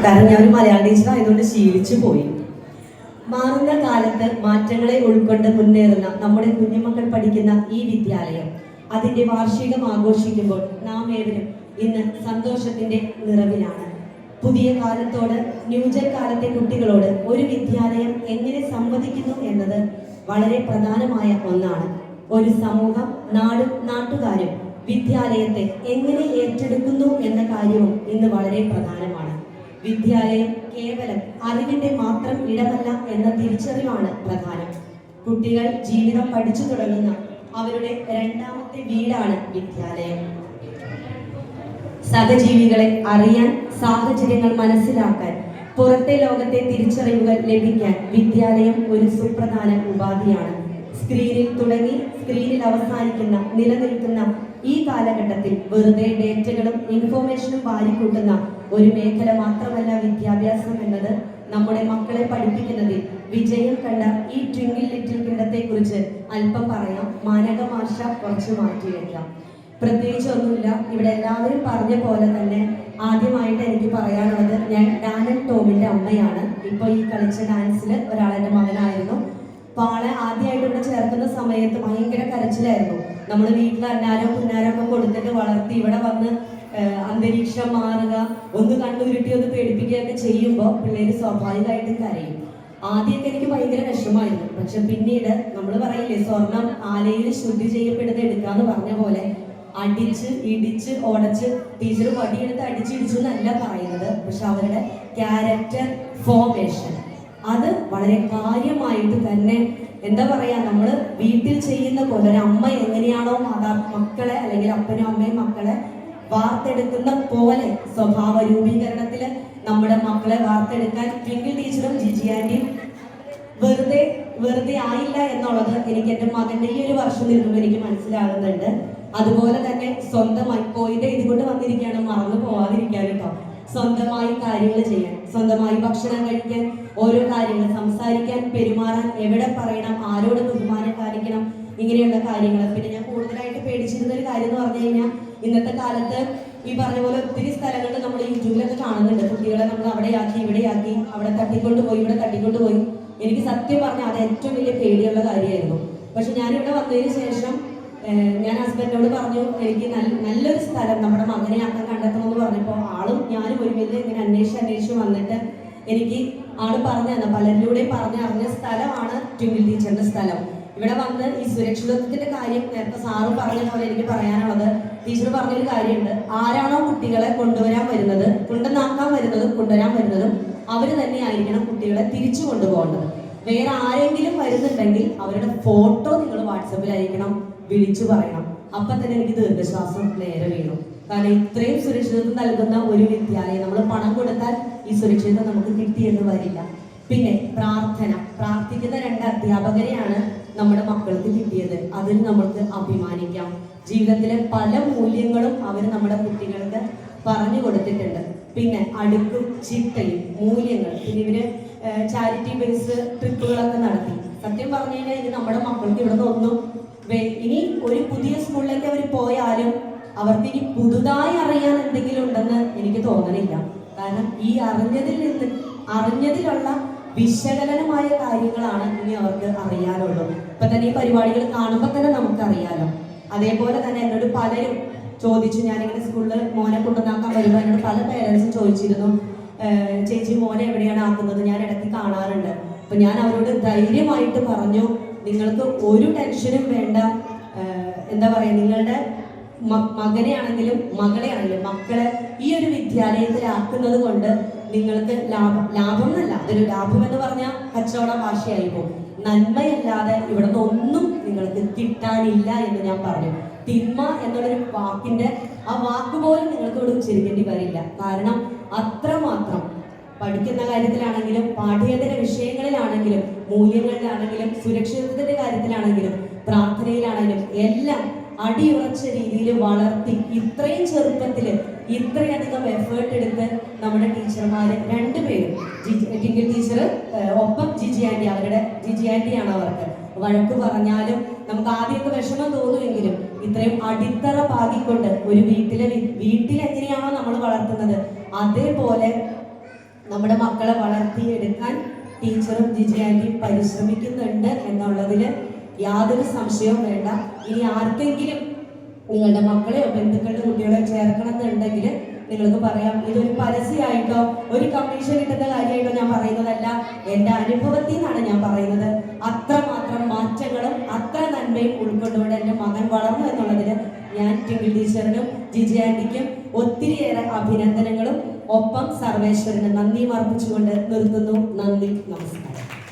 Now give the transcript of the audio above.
കാരണം ഞാൻ ഒരു മലയാളം ടീച്ചർ ആയതുകൊണ്ട് ശീലിച്ചു പോയി. മാറുന്ന കാലത്ത് മാറ്റങ്ങളെ ഉൾക്കൊണ്ട് മുന്നേറുന്ന നമ്മുടെ കുഞ്ഞുമക്കൾ പഠിക്കുന്ന ഈ വിദ്യാലയം അതിന്റെ വാർഷികം ആഘോഷിക്കുമ്പോൾ നാം ഏവരും ഇന്ന് സന്തോഷത്തിന്റെ നിറവിലാണ്. പുതിയ കാലത്തോട്, ന്യൂജൻ കാലത്തെ കുട്ടികളോട് ഒരു വിദ്യാലയം എങ്ങനെ സംവദിക്കുന്നു എന്നത് വളരെ പ്രധാനമായ ഒന്നാണ്. ഒരു സമൂഹം, നാടും നാട്ടുകാരും വിദ്യാലയത്തെ എങ്ങനെ ഏറ്റെടുക്കുന്നു എന്ന കാര്യവും ഇന്ന് വളരെ പ്രധാനമാണ്. വിദ്യാലയം കേവലം അറിവിന്റെ മാത്രം ഇടമല്ല എന്ന തിരിച്ചറിവാണ് പ്രധാനം. കുട്ടികൾ ജീവിതം പഠിച്ചു തുടങ്ങുന്ന അവരുടെ രണ്ടാമത്തെ വീടാണ് വിദ്യാലയം. സഹജീവികളെ അറിയാൻ, സാഹചര്യങ്ങൾ മനസ്സിലാക്കാൻ, പുറത്തെ ലോകത്തെ തിരിച്ചറിവുകൾ ലഭിക്കാൻ വിദ്യാലയം ഒരു സുപ്രധാന ഉപാധിയാണ്. സ്ക്രീനിൽ തുടങ്ങി സ്ക്രീനിൽ അവസാനിക്കുന്ന നിലനിൽക്കുന്ന ഈ കാലഘട്ടത്തിൽ വെറുതെ ഡേറ്റകളും ഇൻഫോർമേഷനും വാരിക്കൂട്ടുന്ന ഒരു മേഖല മാത്രമല്ല വിദ്യാഭ്യാസം എന്നത്. നമ്മുടെ മക്കളെ പഠിപ്പിക്കുന്നതിൽ വിജയം കണ്ട ഈ ട്വിങ്കിൾ ലിറ്റിൽ കിണ്ടത്തെ കുറിച്ച് അല്പം പറയാം. മാനക ഭാഷ കുറച്ച് മാറ്റി വയ്ക്കാം. പ്രത്യേകിച്ച് ഒന്നുമില്ല. ഇവിടെ എല്ലാവരും പറഞ്ഞ പോലെ തന്നെ ആദ്യമായിട്ട് എനിക്ക് പറയാനുള്ളത്, ഞാൻ ഡാനൻ ടോമിന്റെ അമ്മയാണ്. ഇപ്പൊ ഈ കളിച്ച ഡാൻസിൽ ഒരാൾ എൻ്റെ മകനായിരുന്നു. അപ്പൊ ആളെ ആദ്യമായിട്ട് ഇവിടെ ചേർക്കുന്ന സമയത്ത് ഭയങ്കര കരച്ചിലായിരുന്നു. നമ്മൾ വീട്ടിൽ അന്നാരോ കുന്നാരോ ഒക്കെ കൊടുത്തിട്ട് വളർത്തി ഇവിടെ വന്ന് അന്തരീക്ഷം മാറുക, ഒന്ന് കണ്ണുരുട്ടി ഒന്ന് പേടിപ്പിക്കുകയൊക്കെ ചെയ്യുമ്പോൾ പിള്ളേര് സ്വാഭാവികമായിട്ടും കരയും. ആദ്യമൊക്കെ എനിക്ക് ഭയങ്കര വിഷമമായിരുന്നു. പക്ഷെ പിന്നീട് നമ്മൾ പറയില്ലേ, സ്വർണം ആലയിൽ ശുദ്ധി ചെയ്യപ്പെടുന്നത് എടുക്കാന്ന് പറഞ്ഞ പോലെ അടിച്ച് ഇടിച്ച് ഉടച്ച് ടീച്ചർ വടിയെടുത്ത് അടിച്ചിടിച്ചു എന്നല്ല പറയുന്നത്. പക്ഷെ അവരുടെ ക്യാരക്ടർ ഫോർമേഷൻ അത് വളരെ കാര്യമായിട്ട് തന്നെ, എന്താ പറയാ, നമ്മൾ വീട്ടിൽ ചെയ്യുന്ന പോലെ ഒരു അമ്മ എങ്ങനെയാണോ മക്കളെ അല്ലെങ്കിൽ അപ്പനും അമ്മയും മക്കളെ വാർത്തെടുക്കുന്ന പോലെ സ്വഭാവ രൂപീകരണത്തിൽ നമ്മുടെ മക്കളെ വാർത്തെടുക്കാൻ ട്വിങ്കിൾ ടീച്ചറും ജിജി ആന്റിയും വെറുതെ ആയില്ല എന്നുള്ളത് എനിക്ക് എൻ്റെ മകന്റെ ഈ ഒരു വർഷം നിൽക്കുമ്പോൾ എനിക്ക് മനസ്സിലാകുന്നുണ്ട്. അതുപോലെ തന്നെ സ്വന്തമായി പോയിന്റ് ഇതുകൊണ്ട് വന്നിരിക്കുകയാണ്, മറന്നു പോവാതിരിക്കാൻ കേട്ടോ. സ്വന്തമായി കാര്യങ്ങൾ ചെയ്യാൻ, സ്വന്തമായി ഭക്ഷണം കഴിക്കാൻ, ഓരോ കാര്യങ്ങൾ സംസാരിക്കാൻ, പെരുമാറാൻ, എവിടെ പറയണം, ആരോട് ബഹുമാനം കാണിക്കണം, ഇങ്ങനെയുള്ള കാര്യങ്ങൾ. പിന്നെ ഞാൻ കൂടുതലായിട്ട് പേടിച്ചിരുന്ന ഒരു കാര്യം എന്ന് പറഞ്ഞു കഴിഞ്ഞാൽ, ഇന്നത്തെ കാലത്ത് ഈ പറഞ്ഞ പോലെ ഒത്തിരി സ്ഥലങ്ങളിൽ നമ്മൾ യൂട്യൂബിലൊക്കെ കാണുന്നുണ്ട്, കുട്ടികളെ നമ്മൾ അവിടെയാക്കി ഇവിടെയാക്കി, അവിടെ തട്ടിക്കൊണ്ടുപോയി ഇവിടെ തട്ടിക്കൊണ്ടുപോയി. എനിക്ക് സത്യം പറഞ്ഞാൽ അത് ഏറ്റവും വലിയ പേടിയുള്ള കാര്യമായിരുന്നു. പക്ഷെ ഞാനിവിടെ വന്നതിന് ശേഷം ഞാൻ ഹസ്ബൻഡിനോട് പറഞ്ഞു, എനിക്ക് നല്ലൊരു സ്ഥലം നമ്മുടെ മകനെ ആക്കാൻ കണ്ടെത്തണമെന്ന് പറഞ്ഞപ്പോൾ ആളും ഞാനും ഒരു വലിയ ഇങ്ങനെ അന്വേഷിച്ച് വന്നിട്ട് എനിക്ക് ആള് പറഞ്ഞു തന്നെ, പലരിലൂടെയും പറഞ്ഞറിഞ്ഞ സ്ഥലമാണ് ട്വിങ്കിൾ ടീച്ചറിന്റെ സ്ഥലം. ഇവിടെ വന്ന് ഈ സുരക്ഷിതത്വത്തിന്റെ കാര്യം നേരത്തെ സാറ് പറഞ്ഞ പോലെ എനിക്ക് പറയാനുള്ളത്, ടീച്ചർ പറഞ്ഞൊരു കാര്യമുണ്ട്, ആരാണോ കുട്ടികളെ കൊണ്ടുവരാൻ വരുന്നത്, കൊണ്ടുവന്നാക്കാൻ വരുന്നതും കൊണ്ടുവരാൻ വരുന്നതും അവര് തന്നെ ആയിരിക്കണം കുട്ടികളെ തിരിച്ചു കൊണ്ടുപോകേണ്ടത്. വേറെ ആരെങ്കിലും വരുന്നുണ്ടെങ്കിൽ അവരുടെ ഫോട്ടോ നിങ്ങൾ വാട്സപ്പിലായിരിക്കണം വിളിച്ചു പറയണം. അപ്പൊ തന്നെ എനിക്ക് ദീർഘശ്വാസം നേരെ വീണു. കാരണം ഇത്രയും സുരക്ഷിതത്വം നൽകുന്ന ഒരു വിദ്യാലയം നമ്മൾ പണം കൊടുത്താൽ ഈ സുരക്ഷിതത്വം നമുക്ക് കിട്ടിയെന്ന് വരില്ല. പിന്നെ പ്രാർത്ഥിക്കുന്ന 2 അധ്യാപകരെയാണ് നമ്മുടെ മക്കൾക്ക് കിട്ടിയത്. അതിൽ നമ്മൾക്ക് അഭിമാനിക്കാം. ജീവിതത്തിലെ പല മൂല്യങ്ങളും അവർ നമ്മുടെ കുട്ടികൾക്ക് പറഞ്ഞു കൊടുത്തിട്ടുണ്ട്. പിന്നെ അടുക്കും ചിട്ടയും മൂല്യങ്ങൾ, പിന്നെ ഇവര് ചാരിറ്റി ബേസ് ട്രിപ്പുകളൊക്കെ നടത്തി. സത്യം പറഞ്ഞു കഴിഞ്ഞാൽ ഇനി നമ്മുടെ മക്കൾക്ക് ഇവിടെ നിന്നൊന്നും ഇനി ഒരു പുതിയ സ്കൂളിലേക്ക് അവർ പോയാലും അവർക്ക് ഇനി പുതുതായി അറിയാൻ എന്തെങ്കിലും ഉണ്ടെന്ന് എനിക്ക് തോന്നണില്ല. കാരണം ഈ അറിഞ്ഞതിലുള്ള വിശകലനമായ കാര്യങ്ങളാണ് ഇനി അവർക്ക് അറിയാനുള്ളൂ. ഇപ്പൊ തന്നെ ഈ പരിപാടികൾ കാണുമ്പോൾ തന്നെ നമുക്കറിയാലോ. അതേപോലെ തന്നെ എന്നോട് പലരും ചോദിച്ചു, ഞാനിങ്ങനെ സ്കൂളിൽ മോനെ കൊണ്ടുവന്നാക്കാൻ വരുമ്പോൾ എന്നോട് പല പേരൻസും ചോദിച്ചിരുന്നു, ചേച്ചി മോനെ എവിടെയാണ് ആക്കുന്നത്, ഞാൻ ഇടയ്ക്ക് കാണാറുണ്ട്. അപ്പൊ ഞാൻ അവരോട് ധൈര്യമായിട്ട് പറഞ്ഞു, നിങ്ങൾക്ക് ഒരു ടെൻഷനും വേണ്ട. എന്താ പറയാ, നിങ്ങളുടെ മകനെ ആണെങ്കിലും മകളെ ആണെങ്കിലും മക്കളെ ഈ ഒരു വിദ്യാലയത്തിലാക്കുന്നത് കൊണ്ട് നിങ്ങൾക്ക് ലാഭം എന്നല്ല, അതൊരു ലാഭം എന്ന് പറഞ്ഞാൽ കച്ചവട ഭാഷയായി പോകും. നന്മയല്ലാതെ ഇവിടെ നിന്ന് ഒന്നും നിങ്ങൾക്ക് കിട്ടാനില്ല എന്ന് ഞാൻ പറഞ്ഞു. തിന്മ എന്നുള്ളൊരു വാക്കിന്റെ ആ വാക്ക് പോലും നിങ്ങൾക്ക് ഇവിടെ ഉച്ചരിക്കേണ്ടി വരില്ല. കാരണം അത്രമാത്രം പഠിക്കുന്ന കാര്യത്തിലാണെങ്കിലും പാഠ്യേതര വിഷയങ്ങളിലാണെങ്കിലും മൂല്യങ്ങളിലാണെങ്കിലും സുരക്ഷിതത്വത്തിന്റെ കാര്യത്തിലാണെങ്കിലും പ്രാർത്ഥനയിലാണെങ്കിലും എല്ലാം അടിയുറച്ച രീതിയിൽ വളർത്തി ഇത്രയും ചെറുപ്പത്തിൽ ഇത്രയധികം എഫേർട്ട് എടുത്ത് നമ്മുടെ ടീച്ചർമാര് 2 പേരും, ട്വിങ്കിൾ ടീച്ചർ ഒപ്പം ജിജി ആന്റി, അവരുടെ ജിജി ആന്റിയാണ് അവർക്ക്. വഴക്ക് പറഞ്ഞാലും നമുക്ക് ആദ്യമൊക്കെ വിഷമം തോന്നുമെങ്കിലും ഇത്രയും അടിത്തറ പാകിക്കൊണ്ട് ഒരു വീട്ടിലെങ്ങനെയാണോ നമ്മൾ വളർത്തുന്നത് അതേപോലെ നമ്മുടെ മക്കളെ വളർത്തിയെടുക്കാൻ ടീച്ചറും ജിജി ആന്റിയും പരിശ്രമിക്കുന്നുണ്ട് എന്നുള്ളതിൽ യാതൊരു സംശയവും വേണ്ട. ഇനി ആർക്കെങ്കിലും നിങ്ങളുടെ മക്കളെയോ ബന്ധുക്കളുടെ കുട്ടികളെയോ ചേർക്കണം എന്നുണ്ടെങ്കിൽ നിങ്ങൾക്ക് പറയാം. ഇതൊരു പരസ്യമായിട്ടോ ഒരു കമ്മീഷൻ കിട്ടുന്ന കാര്യമായിട്ടോ ഞാൻ പറയുന്നതല്ല, എൻ്റെ അനുഭവത്തിൽ നിന്നാണ് ഞാൻ പറയുന്നത്. അത്രമാത്രം മാറ്റങ്ങളും അത്ര നന്മയും ഉൾക്കൊണ്ടുകൊണ്ട് എൻ്റെ മകൻ വളർന്നു എന്നുള്ളതിൽ ഞാൻ ടിങ്കിൾ ടീച്ചറിനും ജിജി ആന്റിക്കും ഒത്തിരിയേറെ അഭിനന്ദനങ്ങളും ഒപ്പം സർവേശ്വരന് നന്ദിയും അർപ്പിച്ചുകൊണ്ട് നിർത്തുന്നു. നന്ദി, നമസ്കാരം.